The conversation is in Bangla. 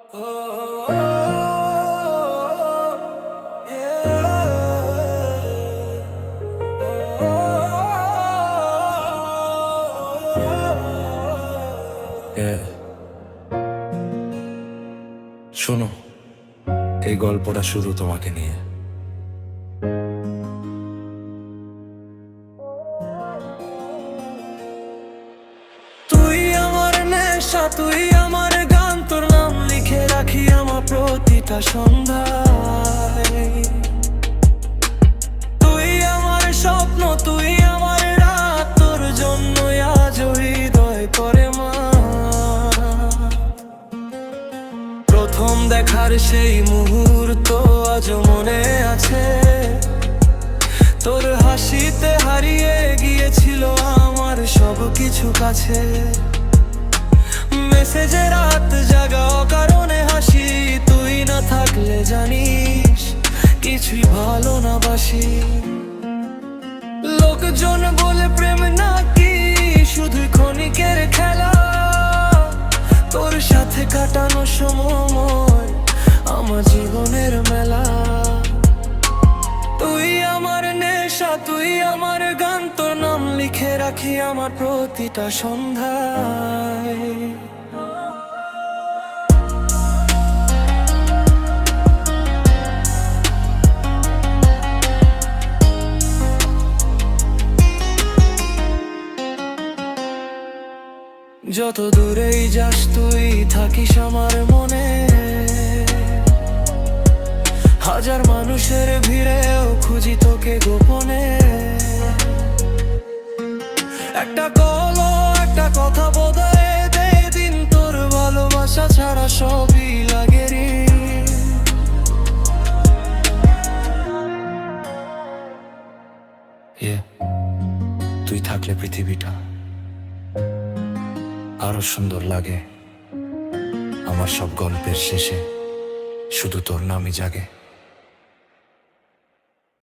শোনো, এই গল্পটা শুধু তোমাকে নিয়ে। তুই আমার নেশা, তুই আমার গান, তোর নাম লিখে রাখি আমার প্রতিটা সন্ধ্যায়। তুই আমার স্বপ্ন, তুই আমার রাত, তোর জন্য আজ হৃদয় করে মা। প্রথম দেখার সেই মুহূর্ত আজ মনে আছে, তোর হাসিতে হারিয়ে গিয়েছিল আমার সবকিছু কাছে। মেসেজে রাত জাগা কারণে হাসি, তুই না থাকলে জানিস কিছুই ভালো না বাসি। লোকজন বলে প্রেম নাকি শুধুই ক্ষণিকের খেলা, তোর সাথে কাটানো সময় আমার জীবনের মেলা। তুই আমার নেশা, তুই আমার গান, তোর নাম লিখে রাখি আমার প্রতিটা সন্ধ্যায়। যত দূরেই যাস তুই থাকিস আমার মনে, হাজার মানুষের ভিড়েও খুঁজি তোকে গোপনে। একটা কল, একটা কথা বোধহয় দে দিন, তোর ভালোবাসা ছাড়া সবই লাগে রে। তুই থাকলে পৃথিবীটা আরো সুন্দর লাগে। আমার সব গল্পের শেষে শুধু তোর নামই জাগে।